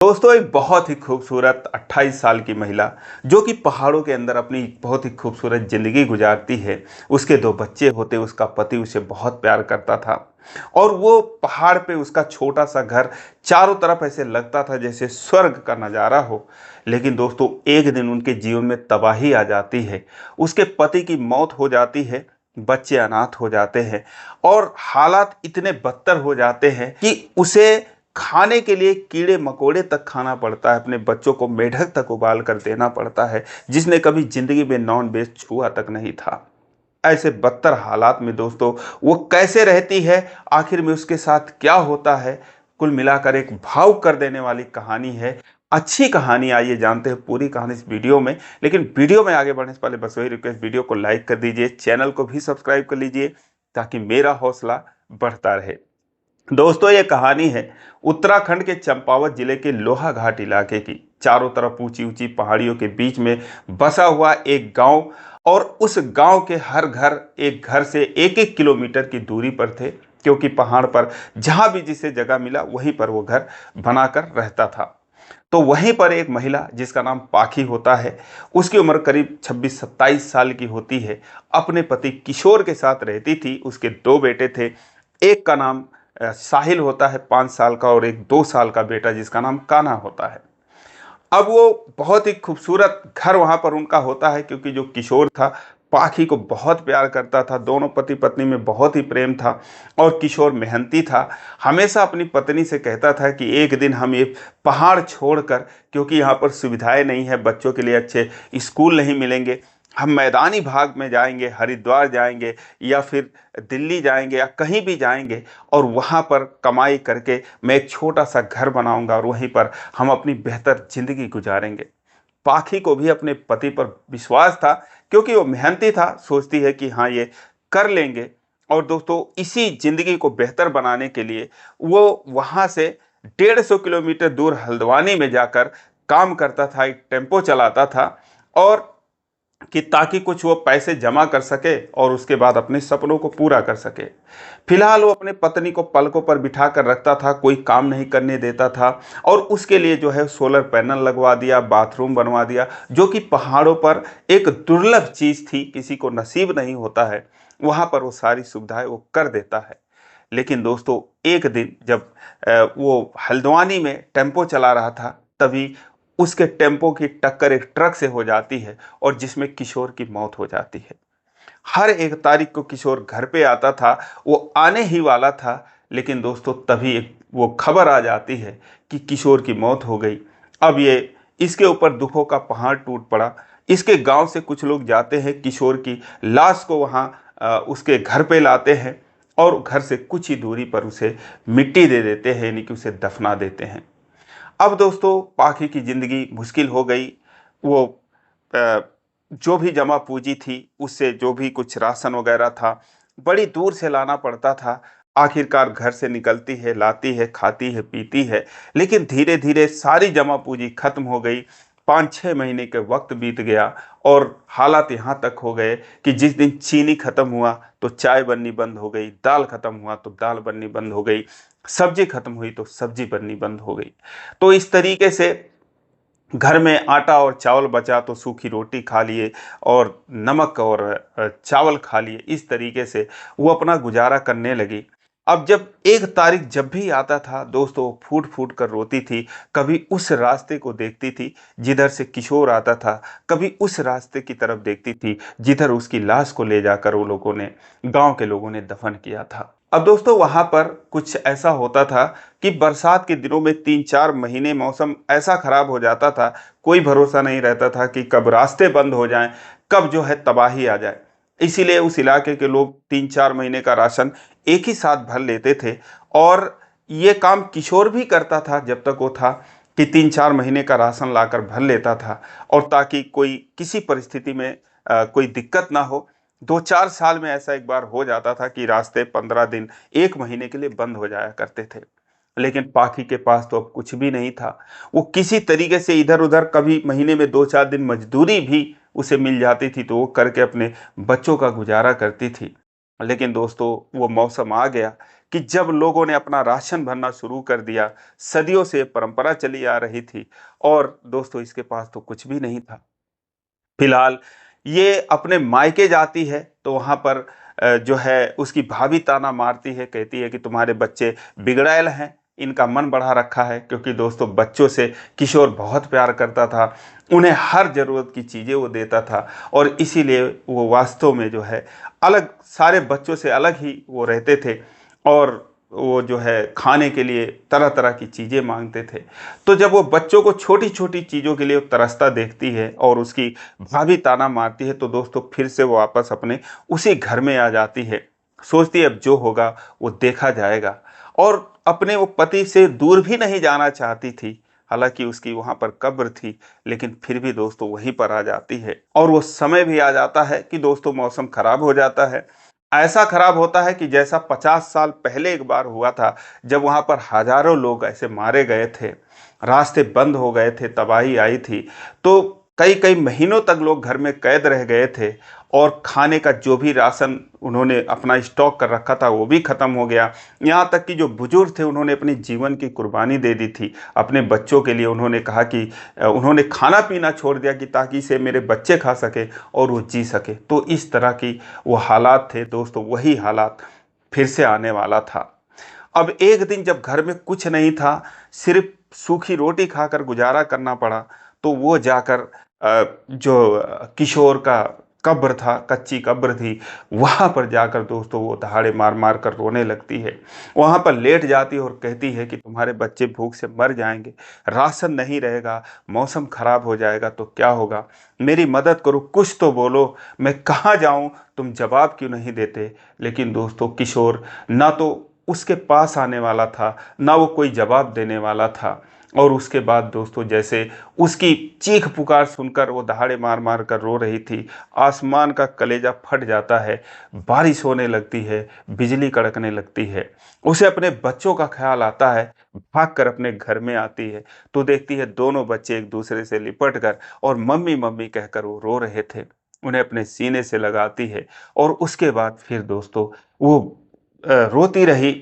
दोस्तों एक बहुत ही खूबसूरत 28 साल की महिला जो कि पहाड़ों के अंदर अपनी बहुत ही खूबसूरत ज़िंदगी गुजारती है। उसके 2 बच्चे होते, उसका पति उसे बहुत प्यार करता था और वो पहाड़ पे उसका छोटा सा घर चारों तरफ ऐसे लगता था जैसे स्वर्ग का नज़ारा हो। लेकिन दोस्तों एक दिन उनके जीवन में तबाही आ जाती है। उसके पति की मौत हो जाती है, बच्चे अनाथ हो जाते हैं और हालात इतने बदतर हो जाते हैं कि उसे खाने के लिए कीड़े मकोड़े तक खाना पड़ता है, अपने बच्चों को मेढक तक उबाल कर देना पड़ता है, जिसने कभी जिंदगी में नॉन वेज छुआ तक नहीं था। ऐसे बदतर हालात में दोस्तों वो कैसे रहती है, आखिर में उसके साथ क्या होता है, कुल मिलाकर एक भावुक कर देने वाली कहानी है। अच्छी कहानी, आइए जानते हैं पूरी कहानी इस वीडियो में। लेकिन वीडियो में आगे बढ़ने से पहले बस वही रिक्वेस्ट, वीडियो को लाइक कर दीजिए, चैनल को भी सब्सक्राइब कर लीजिए ताकि मेरा हौसला बढ़ता रहे। दोस्तों ये कहानी है उत्तराखंड के चंपावत जिले के लोहा घाट इलाके की। चारों तरफ ऊंची ऊंची पहाड़ियों के बीच में बसा हुआ एक गांव और उस गांव के हर घर एक घर से एक एक किलोमीटर की दूरी पर थे, क्योंकि पहाड़ पर जहां भी जिसे जगह मिला वहीं पर वो घर बनाकर रहता था। तो वहीं पर एक महिला जिसका नाम पाखी होता है, उसकी उम्र करीब 26-27 साल की होती है, अपने पति किशोर के साथ रहती थी। उसके 2 बेटे थे, एक का नाम साहिल होता है 5 साल का और एक 2 साल का बेटा जिसका नाम कान्हा होता है। अब वो बहुत ही खूबसूरत घर वहाँ पर उनका होता है, क्योंकि जो किशोर था पाखी को बहुत प्यार करता था, दोनों पति पत्नी में बहुत ही प्रेम था और किशोर मेहनती था। हमेशा अपनी पत्नी से कहता था कि एक दिन हम ये पहाड़ छोड़कर, क्योंकि यहाँ पर सुविधाएं नहीं है, बच्चों के लिए अच्छे स्कूल नहीं मिलेंगे, हम मैदानी भाग में जाएंगे, हरिद्वार जाएंगे या फिर दिल्ली जाएंगे या कहीं भी जाएंगे और वहाँ पर कमाई करके मैं एक छोटा सा घर बनाऊंगा और वहीं पर हम अपनी बेहतर ज़िंदगी गुजारेंगे। पाखी को भी अपने पति पर विश्वास था, क्योंकि वो मेहनती था, सोचती है कि हाँ ये कर लेंगे। और दोस्तों इसी ज़िंदगी को बेहतर बनाने के लिए वो वहाँ से 150 किलोमीटर दूर हल्द्वानी में जाकर काम करता था, एक टेम्पो चलाता था और कि ताकि कुछ वो पैसे जमा कर सके और उसके बाद अपने सपनों को पूरा कर सके। फिलहाल वो अपने पत्नी को पलकों पर बिठा कर रखता था, कोई काम नहीं करने देता था और उसके लिए जो है सोलर पैनल लगवा दिया, बाथरूम बनवा दिया, जो कि पहाड़ों पर एक दुर्लभ चीज़ थी, किसी को नसीब नहीं होता है। वहाँ पर वो सारी सुविधाएं वो कर देता है। लेकिन दोस्तों एक दिन जब वो हल्द्वानी में टेम्पो चला रहा था, तभी उसके टेम्पो की टक्कर एक ट्रक से हो जाती है और जिसमें किशोर की मौत हो जाती है। हर 1 तारीख को किशोर घर पे आता था, वो आने ही वाला था, लेकिन दोस्तों तभी एक वो खबर आ जाती है कि किशोर की मौत हो गई। अब ये इसके ऊपर दुखों का पहाड़ टूट पड़ा। इसके गांव से कुछ लोग जाते हैं, किशोर की लाश को वहाँ उसके घर पे लाते हैं और घर से कुछ ही दूरी पर उसे मिट्टी दे देते हैं, यानी कि उसे दफना देते हैं। अब दोस्तों पाखी की ज़िंदगी मुश्किल हो गई। वो अ, जो भी जमा पूँजी थी, उससे जो भी कुछ राशन वग़ैरह था, बड़ी दूर से लाना पड़ता था। आखिरकार घर से निकलती है, लाती है, खाती है, पीती है, लेकिन धीरे-धीरे सारी जमा पूँजी खत्म हो गई। 5-6 महीने के वक़्त बीत गया और हालात यहाँ तक हो गए कि जिस दिन चीनी खत्म हुआ, तो चाय बननी बंद हो गई, दाल खत्म हुआ, तो दाल बननी बंद हो गई, सब्ज़ी खत्म हुई, तो सब्ज़ी बननी बंद हो गई। तो इस तरीके से घर में आटा और चावल बचा तो सूखी रोटी खा लिए और नमक और चावल खा लिए। इस तरीके से वो अपना गुजारा करने लगी। अब जब 1 तारीख जब भी आता था दोस्तों, वो फूट-फूट कर रोती थी। कभी उस रास्ते को देखती थी जिधर से किशोर आता था, कभी उस रास्ते की तरफ देखती थी जिधर उसकी लाश को ले जाकर वो लोगों ने, गाँव के लोगों ने दफन किया था। अब दोस्तों वहाँ पर कुछ ऐसा होता था कि बरसात के दिनों में 3-4 महीने मौसम ऐसा ख़राब हो जाता था, कोई भरोसा नहीं रहता था कि कब रास्ते बंद हो जाएँ, कब जो है तबाही आ जाए। इसीलिए उस इलाके के लोग 3-4 महीने का राशन एक ही साथ भर लेते थे और ये काम किशोर भी करता था जब तक वो था, कि 3-4 महीने का राशन लाकर भर लेता था और ताकि कोई किसी परिस्थिति में कोई दिक्कत ना हो। 2-4 साल में ऐसा एक बार हो जाता था कि रास्ते 15 दिन, 1 महीने के लिए बंद हो जाया करते थे। लेकिन पाखी के पास तो अब कुछ भी नहीं था। वो किसी तरीके से इधर-उधर, कभी महीने में 2-4 दिन मजदूरी भी उसे मिल जाती थी, तो वो करके अपने बच्चों का गुज़ारा करती थी। लेकिन दोस्तों वो मौसम आ गया कि जब लोगों ने अपना राशन भरना शुरू कर दिया, सदियों से परंपरा चली आ रही थी और दोस्तों इसके पास तो कुछ भी नहीं था। फिलहाल ये अपने मायके जाती है तो वहाँ पर जो है उसकी भाभी ताना मारती है, कहती है कि तुम्हारे बच्चे बिगड़ैल हैं, इनका मन बढ़ा रखा है। क्योंकि दोस्तों बच्चों से किशोर बहुत प्यार करता था, उन्हें हर ज़रूरत की चीज़ें वो देता था और इसीलिए वो वास्तव में जो है अलग, सारे बच्चों से अलग ही वो रहते थे और वो जो है खाने के लिए तरह तरह की चीज़ें मांगते थे। तो जब वो बच्चों को छोटी छोटी चीज़ों के लिए वो तरसता देखती है और उसकी भाभी ताना मारती है तो दोस्तों फिर से वो वापस अपने उसी घर में आ जाती है। सोचती है अब जो होगा वो देखा जाएगा और अपने वो पति से दूर भी नहीं जाना चाहती थी। हालांकि उसकी वहाँ पर कब्र थी, लेकिन फिर भी दोस्तों वहीं पर आ जाती है और वो समय भी आ जाता है कि दोस्तों मौसम खराब हो जाता है। ऐसा खराब होता है कि जैसा 50 साल पहले एक बार हुआ था, जब वहाँ पर हजारों लोग ऐसे मारे गए थे, रास्ते बंद हो गए थे, तबाही आई थी। तो कई कई महीनों तक लोग घर में कैद रह गए थे और खाने का जो भी राशन उन्होंने अपना स्टॉक कर रखा था वो भी ख़त्म हो गया। यहाँ तक कि जो बुजुर्ग थे उन्होंने अपनी जीवन की कुर्बानी दे दी थी अपने बच्चों के लिए। उन्होंने कहा कि उन्होंने खाना पीना छोड़ दिया कि ताकि इसे मेरे बच्चे खा सके और वो जी सके। तो इस तरह की वो हालात थे दोस्तों, वही हालात फिर से आने वाला था। अब एक दिन जब घर में कुछ नहीं था, सिर्फ सूखी रोटी खाकर गुजारा करना पड़ा, तो वो जाकर जो किशोर का कब्र था, कच्ची कब्र थी, वहाँ पर जाकर दोस्तों वो दहाड़े मार मार कर रोने लगती है। वहाँ पर लेट जाती है और कहती है कि तुम्हारे बच्चे भूख से मर जाएंगे, राशन नहीं रहेगा, मौसम खराब हो जाएगा तो क्या होगा, मेरी मदद करो, कुछ तो बोलो, मैं कहाँ जाऊँ, तुम जवाब क्यों नहीं देते। लेकिन दोस्तों किशोर ना तो उसके पास आने वाला था, ना वो कोई जवाब देने वाला था। और उसके बाद दोस्तों जैसे उसकी चीख पुकार सुनकर वो दहाड़े मार मार कर रो रही थी, आसमान का कलेजा फट जाता है, बारिश होने लगती है, बिजली कड़कने लगती है। उसे अपने बच्चों का ख्याल आता है, भाग कर अपने घर में आती है तो देखती है दोनों बच्चे एक दूसरे से लिपट कर और मम्मी मम्मी कहकर वो रो रहे थे। उन्हें अपने सीने से लगाती है और उसके बाद फिर दोस्तों वो रोती रही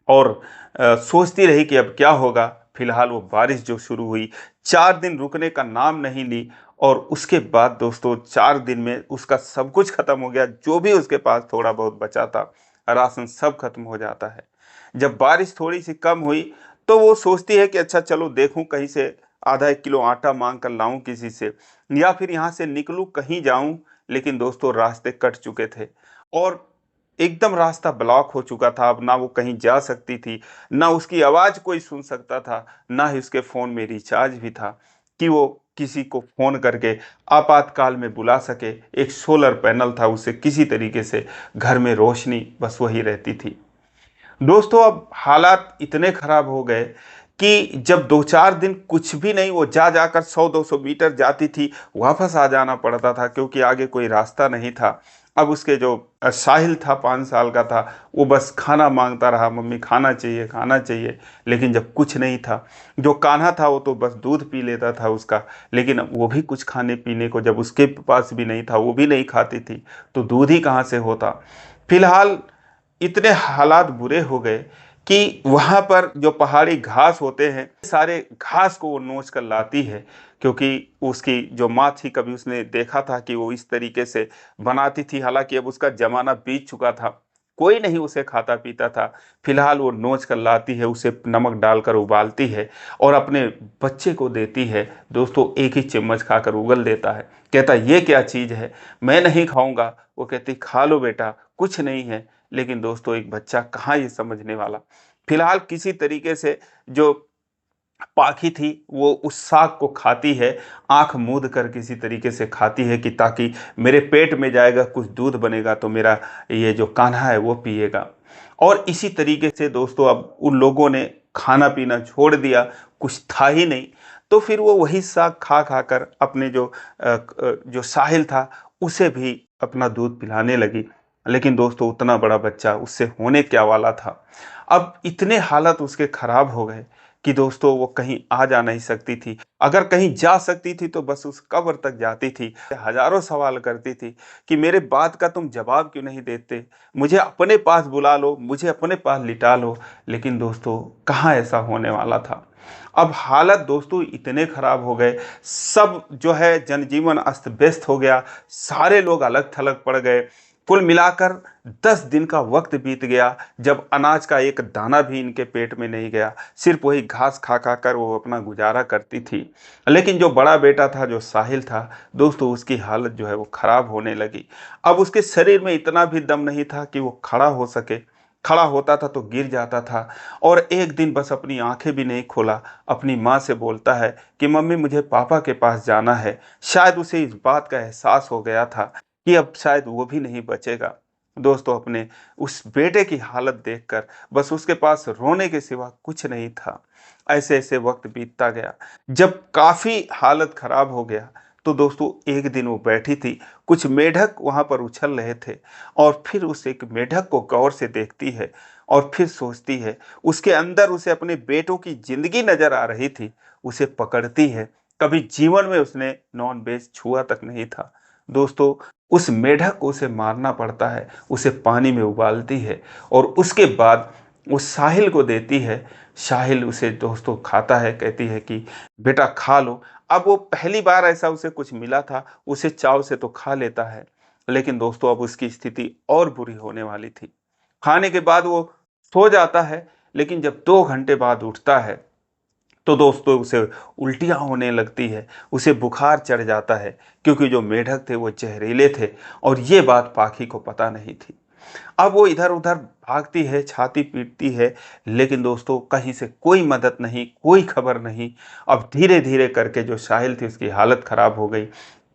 और सोचती रही कि अब क्या होगा। फिलहाल वो बारिश जो शुरू हुई, 4 दिन रुकने का नाम नहीं ली और उसके बाद दोस्तों 4 दिन में उसका सब कुछ खत्म हो गया। जो भी उसके पास थोड़ा बहुत बचा था, राशन सब खत्म हो जाता है। जब बारिश थोड़ी सी कम हुई तो वो सोचती है कि अच्छा चलो देखूं, कहीं से आधा 1 किलो आटा मांग कर लाऊं किसी से, या फिर यहाँ से निकलूं कहीं जाऊं। लेकिन दोस्तों रास्ते कट चुके थे और एकदम रास्ता ब्लॉक हो चुका था। अब ना वो कहीं जा सकती थी, ना उसकी आवाज़ कोई सुन सकता था, ना ही उसके फ़ोन में रिचार्ज भी था कि वो किसी को फ़ोन करके आपातकाल में बुला सके। एक सोलर पैनल था, उससे किसी तरीके से घर में रोशनी बस वही रहती थी। दोस्तों अब हालात इतने खराब हो गए कि जब 2-4 दिन कुछ भी नहीं, वो जा जाकर 100-200 मीटर जाती थी, वापस आ जाना पड़ता था क्योंकि आगे कोई रास्ता नहीं था। अब उसके जो साहिल था, 5 साल का था, वो बस खाना मांगता रहा, मम्मी खाना चाहिए खाना चाहिए। लेकिन जब कुछ नहीं था, जो कान्हा था वो तो बस दूध पी लेता था उसका, लेकिन वो भी कुछ खाने पीने को जब उसके पास भी नहीं था, वो भी नहीं खाती थी, तो दूध ही कहाँ से होता। फिलहाल इतने हालात बुरे हो गए कि वहाँ पर जो पहाड़ी घास होते हैं, सारे घास को वो नोच कर लाती है। क्योंकि उसकी जो माँ थी, कभी उसने देखा था कि वो इस तरीके से बनाती थी। हालांकि अब उसका जमाना बीत चुका था, कोई नहीं उसे खाता पीता था। फिलहाल वो नोच कर लाती है, उसे नमक डालकर उबालती है और अपने बच्चे को देती है। दोस्तों एक ही चम्मच खाकर उगल देता है, कहता ये क्या चीज़ है, मैं नहीं खाऊंगा। वो कहती खा लो बेटा, कुछ नहीं है। लेकिन दोस्तों एक बच्चा कहाँ ये समझने वाला। फिलहाल किसी तरीके से जो पाखी थी वो उस साग को खाती है, आंख मूंद कर किसी तरीके से खाती है कि ताकि मेरे पेट में जाएगा, कुछ दूध बनेगा तो मेरा ये जो कान्हा है वो पिएगा। और इसी तरीके से दोस्तों अब उन लोगों ने खाना पीना छोड़ दिया, कुछ था ही नहीं। तो फिर वो वही साग खा खा कर अपने जो साहिल था उसे भी अपना दूध पिलाने लगी। लेकिन दोस्तों उतना बड़ा बच्चा उससे होने क्या वाला था। अब इतने हालत उसके खराब हो गए कि दोस्तों वो कहीं आ जा नहीं सकती थी। अगर कहीं जा सकती थी तो बस उस कब्र तक जाती थी। हज़ारों सवाल करती थी कि मेरे बात का तुम जवाब क्यों नहीं देते? मुझे अपने पास बुला लो, मुझे अपने पास लिटा लो। लेकिन दोस्तों कहाँ ऐसा होने वाला था। अब हालत दोस्तों इतने खराब हो गए, सब जो है जनजीवन अस्त व्यस्त हो गया, सारे लोग अलग थलग पड़ गए। कुल मिलाकर 10 दिन का वक्त बीत गया जब अनाज का एक दाना भी इनके पेट में नहीं गया। सिर्फ वही घास खा खा कर वो अपना गुजारा करती थी। लेकिन जो बड़ा बेटा था, जो साहिल था दोस्तों, उसकी हालत जो है वो खराब होने लगी। अब उसके शरीर में इतना भी दम नहीं था कि वो खड़ा हो सके। खड़ा होता था तो गिर जाता था। और एक दिन बस अपनी आंखें भी नहीं खोला, अपनी माँ से बोलता है कि मम्मी मुझे पापा के पास जाना है। शायद उसे इस बात का एहसास हो गया था कि अब शायद वो भी नहीं बचेगा। दोस्तों अपने उस बेटे की हालत देखकर बस उसके पास रोने के सिवा कुछ नहीं था। ऐसे ऐसे वक्त बीतता गया। जब काफी हालत खराब हो गया तो दोस्तों एक दिन वो बैठी थी, कुछ मेढक वहां पर उछल रहे थे और फिर उस एक मेढक को गौर से देखती है और फिर सोचती है, उसके अंदर उसे अपने बेटों की जिंदगी नजर आ रही थी। उसे पकड़ती है। कभी जीवन में उसने नॉन वेज छुआ तक नहीं था। दोस्तों उस मेढक को उसे मारना पड़ता है, उसे पानी में उबालती है और उसके बाद उस साहिल को देती है। साहिल उसे दोस्तों खाता है, कहती है कि बेटा खा लो। अब वो पहली बार ऐसा उसे कुछ मिला था, उसे चाव से तो खा लेता है। लेकिन दोस्तों अब उसकी स्थिति और बुरी होने वाली थी। खाने के बाद वो सो जाता है, लेकिन जब 2 घंटे बाद उठता है तो दोस्तों उसे उल्टियाँ होने लगती है, उसे बुखार चढ़ जाता है, क्योंकि जो मेढक थे वो जहरीले थे और ये बात पाखी को पता नहीं थी। अब वो इधर-उधर भागती है, छाती पीटती है, लेकिन दोस्तों कहीं से कोई मदद नहीं, कोई खबर नहीं। अब धीरे-धीरे करके जो साहिल थी उसकी हालत खराब हो गई।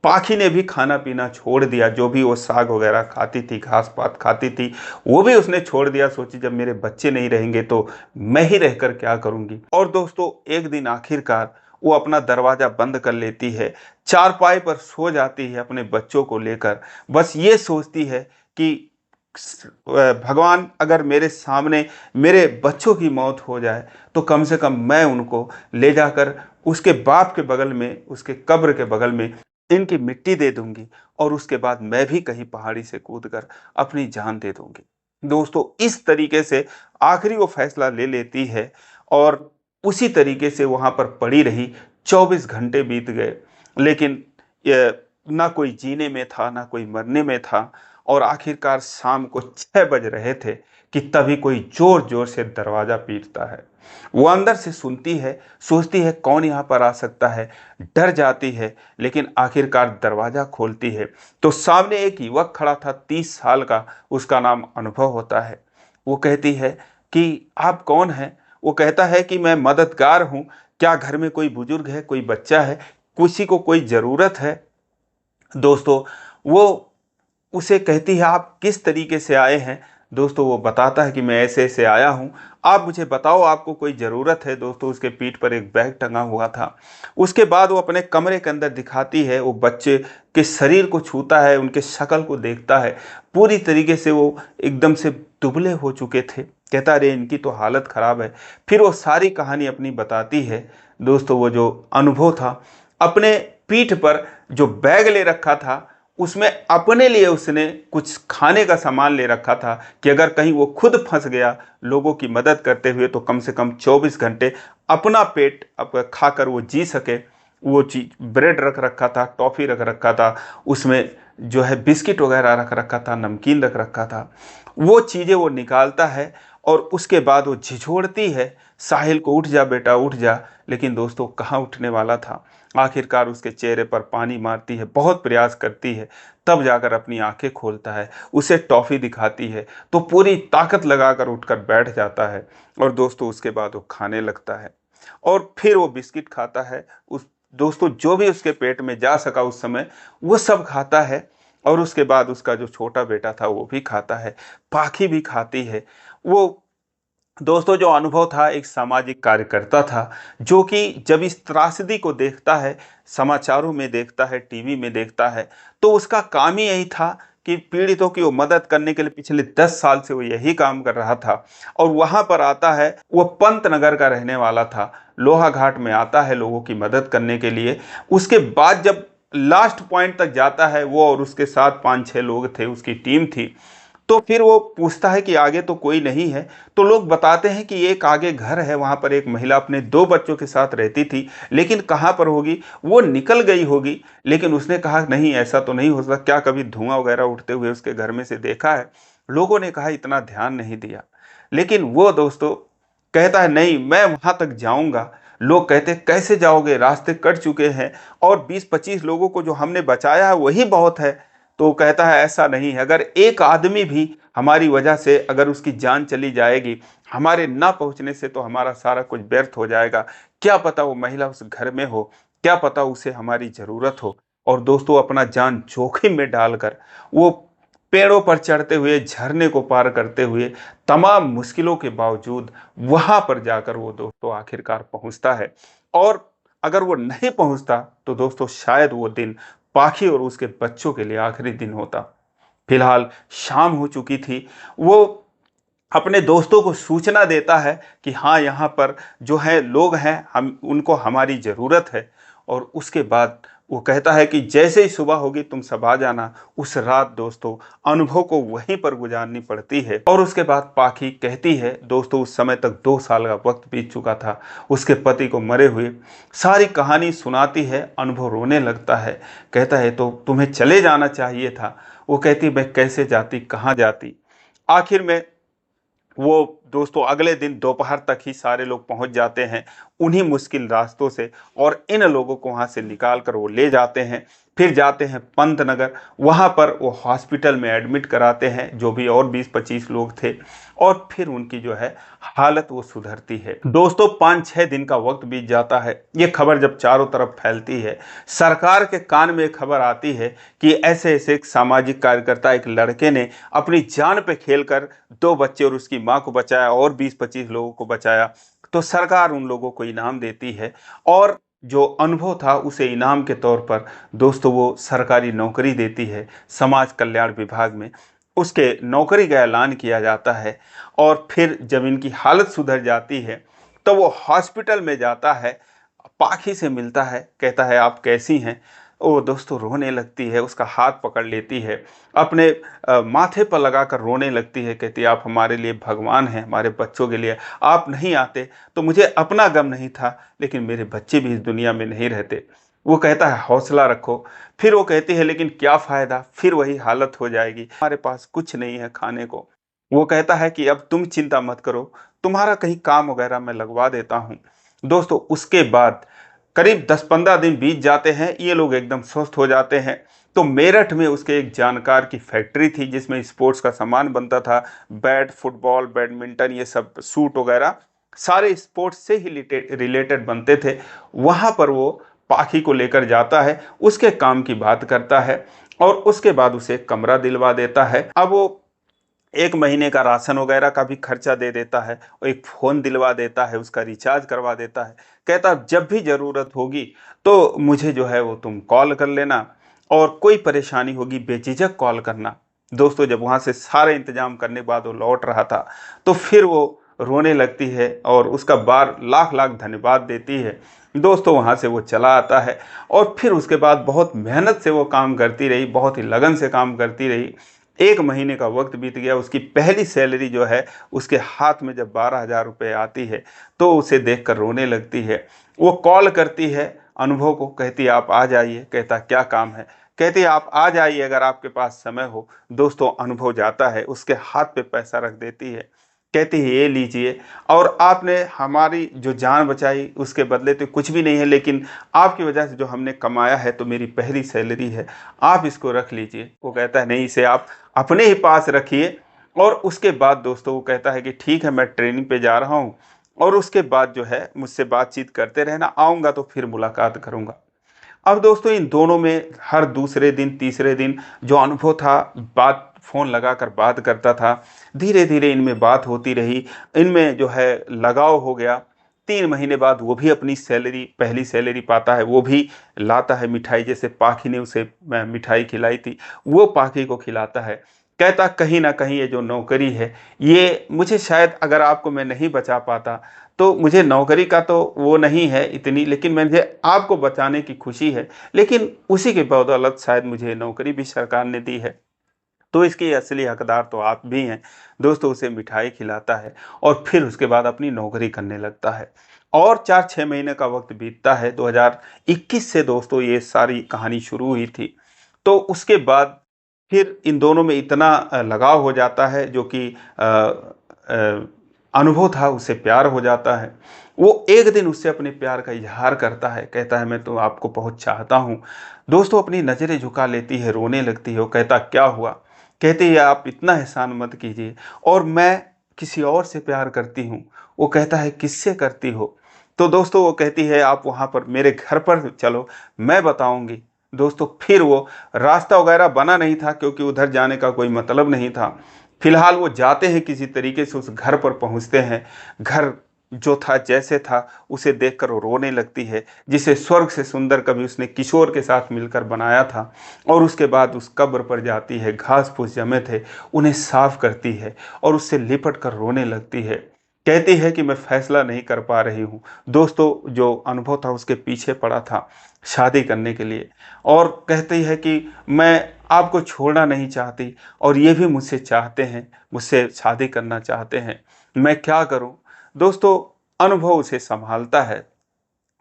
पाखी ने भी खाना-पीना छोड़ दिया, जो भी वो साग वगैरह खाती थी, घास-पात खाती थी, वो भी उसने छोड़ दिया। सोची जब मेरे बच्चे नहीं रहेंगे तो मैं ही रहकर क्या करूँगी। और दोस्तों एक दिन आखिरकार वो अपना दरवाज़ा बंद कर लेती है, चारपाई पर सो जाती है अपने बच्चों को लेकर। बस ये सोचती है कि भगवान अगर मेरे सामने मेरे बच्चों की मौत हो जाए तो कम से कम मैं उनको ले जाकर उसके बाप के बगल में, उसके कब्र के बगल में इनकी मिट्टी दे दूंगी और उसके बाद मैं भी कहीं पहाड़ी से कूद कर अपनी जान दे दूंगी। दोस्तों इस तरीके से आखिरी वो फैसला ले लेती है और उसी तरीके से वहां पर पड़ी रही। 24 घंटे बीत गए, लेकिन ना कोई जीने में था ना कोई मरने में था। और आखिरकार शाम को 6 बज रहे थे कि तभी कोई जोर जोर से दरवाजा पीटता है। वो अंदर से सुनती है, सोचती है कौन यहाँ पर आ सकता है, डर जाती है, लेकिन आखिरकार दरवाजा खोलती है तो सामने एक युवक खड़ा था, 30 साल का। उसका नाम अनुभव होता है। वो कहती है कि आप कौन हैं? वो कहता है कि मैं मददगार हूँ। क्या घर में कोई बुजुर्ग है, कोई बच्चा है, किसी को कोई ज़रूरत है? दोस्तों वो उसे कहती है आप किस तरीके से आए हैं? दोस्तों वो बताता है कि मैं ऐसे ऐसे आया हूँ, आप मुझे बताओ आपको कोई ज़रूरत है? दोस्तों उसके पीठ पर एक बैग टंगा हुआ था। उसके बाद वो अपने कमरे के अंदर दिखाती है, वो बच्चे के शरीर को छूता है, उनके शक्ल को देखता है। पूरी तरीके से वो एकदम से दुबले हो चुके थे। कहता अरे इनकी तो हालत ख़राब है। फिर वो सारी कहानी अपनी बताती है। दोस्तों वो जो अनुभव था, अपने पीठ पर जो बैग ले रखा था उसमें अपने लिए उसने कुछ खाने का सामान ले रखा था कि अगर कहीं वो खुद फंस गया लोगों की मदद करते हुए तो कम से कम 24 घंटे अपना पेट खाकर वो जी सके। वो चीज ब्रेड रख रखा था, टॉफ़ी रख रखा था, उसमें जो है बिस्किट वगैरह रख रखा था, नमकीन रख रखा था। वो चीज़ें वो निकालता है और उसके बाद वो झिझोड़ती है साहिल को, उठ जा बेटा उठ जा। लेकिन दोस्तों कहाँ उठने वाला था। आखिरकार उसके चेहरे पर पानी मारती है, बहुत प्रयास करती है, तब जाकर अपनी आंखें खोलता है। उसे टॉफ़ी दिखाती है तो पूरी ताकत लगाकर उठकर बैठ जाता है और दोस्तों उसके बाद वो खाने लगता है और फिर वो बिस्किट खाता है। उस दोस्तों जो भी उसके पेट में जा सका उस समय वो सब खाता है और उसके बाद उसका जो छोटा बेटा था वो भी खाता है, पाखी भी खाती है। वो दोस्तों जो अनुभव था एक सामाजिक कार्यकर्ता था, जो कि जब इस त्रासदी को देखता है, समाचारों में देखता है, टीवी में देखता है, तो उसका काम ही यही था कि पीड़ितों की वो मदद करने के लिए पिछले 10 साल से वो यही काम कर रहा था। और वहां पर आता है, वो पंत नगर का रहने वाला था, लोहा घाट में आता है लोगों की मदद करने के लिए। उसके बाद जब लास्ट पॉइंट तक जाता है, वो और उसके साथ 5-6 लोग थे, उसकी टीम थी। तो फिर वो पूछता है कि आगे तो कोई नहीं है। तो लोग बताते हैं कि एक आगे घर है, वहां पर एक महिला अपने 2 बच्चों के साथ रहती थी, लेकिन कहाँ पर होगी, वो निकल गई होगी। लेकिन उसने कहा नहीं, ऐसा तो नहीं हो सकता, क्या कभी धुआं वगैरह उठते हुए उसके घर में से देखा है? लोगों ने कहा इतना ध्यान नहीं दिया। लेकिन वो दोस्तों कहता है नहीं, मैं वहां तक जाऊंगा। लोग कहते कैसे जाओगे, रास्ते कट चुके हैं और 20-25 लोगों को जो हमने बचाया है वही बहुत है। तो कहता है ऐसा नहीं है, अगर एक आदमी भी हमारी वजह से अगर उसकी जान चली जाएगी, हमारे ना पहुंचने से, तो हमारा सारा कुछ व्यर्थ हो जाएगा। क्या पता वो महिला उस घर में हो, क्या पता उसे हमारी जरूरत हो। और दोस्तों अपना जान जोखिम में डालकर वो पेड़ों पर चढ़ते हुए, झरने को पार करते हुए, तमाम मुश्किलों के बावजूद वहां पर जाकर वो दोस्तों आखिरकार पहुंचता है। और अगर वो नहीं पहुंचता तो दोस्तों शायद वो दिन पाखी और उसके बच्चों के लिए आखिरी दिन होता। फिलहाल शाम हो चुकी थी। वो अपने दोस्तों को सूचना देता है कि हाँ, यहाँ पर जो है लोग हैं, हम उनको हमारी ज़रूरत है। और उसके बाद वो कहता है कि जैसे ही सुबह होगी तुम सब आ जाना। उस रात दोस्तों अनुभव को वहीं पर गुजारनी पड़ती है। और उसके बाद पाखी कहती है, दोस्तों उस समय तक 2 साल का वक्त बीत चुका था उसके पति को मरे हुए। सारी कहानी सुनाती है, अनुभव रोने लगता है, कहता है तो तुम्हें चले जाना चाहिए था। वो कहती मैं कैसे जाती, कहाँ जाती। आखिर में वो दोस्तों अगले दिन दोपहर तक ही सारे लोग पहुंच जाते हैं उन्हीं मुश्किल रास्तों से, और इन लोगों को वहां से निकाल कर वो ले जाते हैं। फिर जाते हैं पंतनगर, वहां पर वो हॉस्पिटल में एडमिट कराते हैं जो भी और 20-25 लोग थे। और फिर उनकी जो है हालत वो सुधरती है। दोस्तों 5-6 दिन का वक्त बीत जाता है। ये खबर जब चारों तरफ फैलती है, सरकार के कान में खबर आती है कि ऐसे ऐसे एक सामाजिक कार्यकर्ता, एक लड़के ने अपनी जान पे खेलकर 2 बच्चे और उसकी मां को बचाया और 20-25 लोगों को बचाया। तो सरकार उन लोगों को इनाम देती है। और जो अनुभव था उसे इनाम के तौर पर दोस्तों वो सरकारी नौकरी देती है समाज कल्याण विभाग में। उसके नौकरी का ऐलान किया जाता है। और फिर जब इनकी हालत सुधर जाती है तो वो हॉस्पिटल में जाता है, पाखी से मिलता है, कहता है आप कैसी हैं। वो दोस्तों रोने लगती है, उसका हाथ पकड़ लेती है, अपने माथे पर लगाकर रोने लगती है, कहती है आप हमारे लिए भगवान हैं, हमारे बच्चों के लिए आप नहीं आते तो मुझे अपना गम नहीं था, लेकिन मेरे बच्चे भी इस दुनिया में नहीं रहते। वो कहता है हौसला रखो। फिर वो कहती है लेकिन क्या फ़ायदा, फिर वही हालत हो जाएगी, हमारे पास कुछ नहीं है खाने को। वो कहता है कि अब तुम चिंता मत करो, तुम्हारा कहीं काम वगैरह मैं लगवा देता हूँ। दोस्तों उसके बाद करीब 10-15 दिन बीत जाते हैं, ये लोग एकदम स्वस्थ हो जाते हैं। तो मेरठ में उसके एक जानकार की फैक्ट्री थी जिसमें स्पोर्ट्स का सामान बनता था, बैट, फुटबॉल, बैडमिंटन, ये सब सूट वगैरह सारे स्पोर्ट्स से ही रिलेटेड बनते थे। वहाँ पर वो पाखी को लेकर जाता है, उसके काम की बात करता है और उसके बाद उसे कमरा दिलवा देता है। अब वो 1 महीने का राशन वगैरह का भी खर्चा दे देता है और एक फ़ोन दिलवा देता है, उसका रिचार्ज करवा देता है। कहता जब भी ज़रूरत होगी तो मुझे जो है वो तुम कॉल कर लेना, और कोई परेशानी होगी बेझिझक कॉल करना। दोस्तों जब वहाँ से सारा इंतज़ाम करने के बाद वो लौट रहा था तो फिर वो रोने लगती है और उसका बार लाख लाख धन्यवाद देती है। दोस्तों वहाँ से वो चला आता है और फिर उसके बाद बहुत मेहनत से वो काम करती रही, बहुत ही लगन से काम करती रही। 1 महीने का वक्त बीत गया, उसकी पहली सैलरी जो है उसके हाथ में जब 12,000 रुपये आती है तो उसे देखकर रोने लगती है। वो कॉल करती है अनुभव को, कहती है आप आ जाइए। कहता क्या काम है, कहती है आप आ जाइए अगर आपके पास समय हो। दोस्तों अनुभव जाता है, उसके हाथ पे पैसा रख देती है, कहती है ये लीजिए, और आपने हमारी जो जान बचाई उसके बदले तो कुछ भी नहीं है, लेकिन आपकी वजह से जो हमने कमाया है तो मेरी पहली सैलरी है, आप इसको रख लीजिए। वो कहता है नहीं, इसे आप अपने ही पास रखिए। और उसके बाद दोस्तों वो कहता है कि ठीक है मैं ट्रेनिंग पे जा रहा हूँ, और उसके बाद जो है मुझसे बातचीत करते रहना, आऊँगा तो फिर मुलाकात करूँगा। अब दोस्तों इन दोनों में हर दूसरे दिन, तीसरे दिन जो अनुभव था, बात फ़ोन लगाकर बात करता था। धीरे धीरे इनमें बात होती रही, इनमें जो है लगाव हो गया। 3 महीने बाद वो भी अपनी सैलरी, पहली सैलरी पाता है, वो भी लाता है मिठाई, जैसे पाखी ने उसे मिठाई खिलाई थी, वो पाखी को खिलाता है। कहता कहीं न कहीं ये जो नौकरी है, ये मुझे शायद अगर आपको मैं नहीं बचा पाता, तो मुझे नौकरी का तो वो नहीं है इतनी, लेकिन मुझे आपको बचाने की खुशी है, लेकिन उसी के बदौलत शायद मुझे नौकरी भी सरकार ने दी है। तो इसके असली हकदार तो आप भी हैं। दोस्तों उसे मिठाई खिलाता है और फिर उसके बाद अपनी नौकरी करने लगता है। और 4-6 महीने का वक़्त बीतता है, 2021 से दोस्तों ये सारी कहानी शुरू हुई थी। तो उसके बाद फिर इन दोनों में इतना लगाव हो जाता है, जो कि अ, अनुभव था, उससे प्यार हो जाता है। वो एक दिन उससे अपने प्यार का इज़हार करता है, कहता है मैं तो आपको बहुत चाहता हूँ। दोस्तों अपनी नज़रें झुका लेती है, रोने लगती है, वो कहता क्या हुआ? कहती है आप इतना एहसान मत कीजिए, और मैं किसी और से प्यार करती हूँ। वो कहता है किससे करती हो? तो दोस्तों वो कहती है आप वहाँ पर मेरे घर पर चलो, मैं बताऊँगी। दोस्तों फिर वो रास्ता वगैरह बना नहीं था, क्योंकि उधर जाने का कोई मतलब नहीं था। फिलहाल वो जाते हैं, किसी तरीके से उस घर पर पहुँचते हैं। घर जो था जैसे था, उसे देखकर वो रोने लगती है, जिसे स्वर्ग से सुंदर कभी उसने किशोर के साथ मिलकर बनाया था। और उसके बाद उस कब्र पर जाती है, घास फूस जमे थे, उन्हें साफ करती है और उससे लिपट कर रोने लगती है। कहती है कि मैं फैसला नहीं कर पा रही हूँ। दोस्तों जो अनुभव था उसके पीछे पड़ा था शादी करने के लिए, और कहती है कि मैं आपको छोड़ना नहीं चाहती, और ये भी मुझसे चाहते हैं, मुझसे शादी करना चाहते हैं, मैं क्या करूं? दोस्तों अनुभव उसे संभालता है,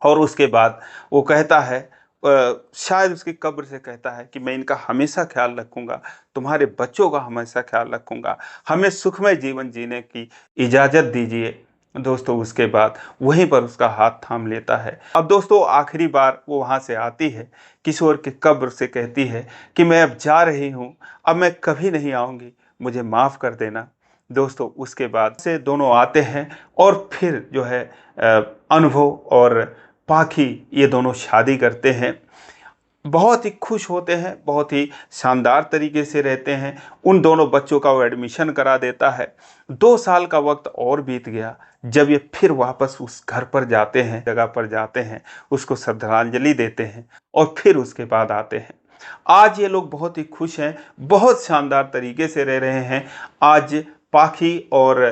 और उसके बाद वो कहता है शायद उसकी कब्र से कहता है कि मैं इनका हमेशा ख्याल रखूंगा, तुम्हारे बच्चों का हमेशा ख्याल रखूंगा, हमें सुखमय जीवन जीने की इजाज़त दीजिए। दोस्तों उसके बाद वहीं पर उसका हाथ थाम लेता है। अब दोस्तों आखिरी बार वो वहाँ से आती है, किशोर की कब्र से कहती है कि मैं अब जा रही हूँ, अब मैं कभी नहीं आऊँगी, मुझे माफ़ कर देना। दोस्तों उसके बाद से दोनों आते हैं, और फिर जो है अनुभव और पाखी ये दोनों शादी करते हैं। बहुत ही खुश होते हैं, बहुत ही शानदार तरीके से रहते हैं। उन दोनों बच्चों का वो एडमिशन करा देता है। 2 साल का वक्त और बीत गया, जब ये फिर वापस उस घर पर जाते हैं, जगह पर जाते हैं, उसको श्रद्धांजलि देते हैं, और फिर उसके बाद आते हैं। आज ये लोग बहुत ही खुश हैं, बहुत शानदार तरीके से रह रहे हैं। आज पाखी और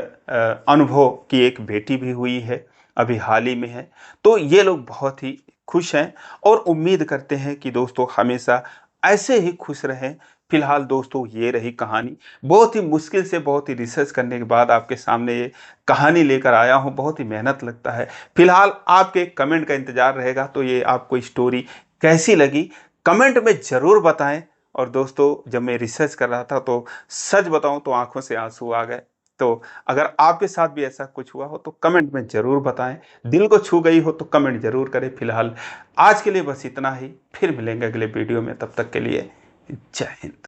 अनुभव की एक बेटी भी हुई है, अभी हाल ही में है। तो ये लोग बहुत ही खुश हैं, और उम्मीद करते हैं कि दोस्तों हमेशा ऐसे ही खुश रहें। फिलहाल दोस्तों ये रही कहानी, बहुत ही मुश्किल से, बहुत ही रिसर्च करने के बाद आपके सामने ये कहानी लेकर आया हूँ, बहुत ही मेहनत लगता है। फिलहाल आपके कमेंट का इंतज़ार रहेगा, तो ये आपको स्टोरी कैसी लगी कमेंट में ज़रूर बताएं। और दोस्तों जब मैं रिसर्च कर रहा था, तो सच बताऊं तो आंखों से आंसू आ गए। तो अगर आपके साथ भी ऐसा कुछ हुआ हो तो कमेंट में ज़रूर बताएं, दिल को छू गई हो तो कमेंट ज़रूर करें। फिलहाल आज के लिए बस इतना ही, फिर मिलेंगे अगले वीडियो में, तब तक के लिए जय हिंद।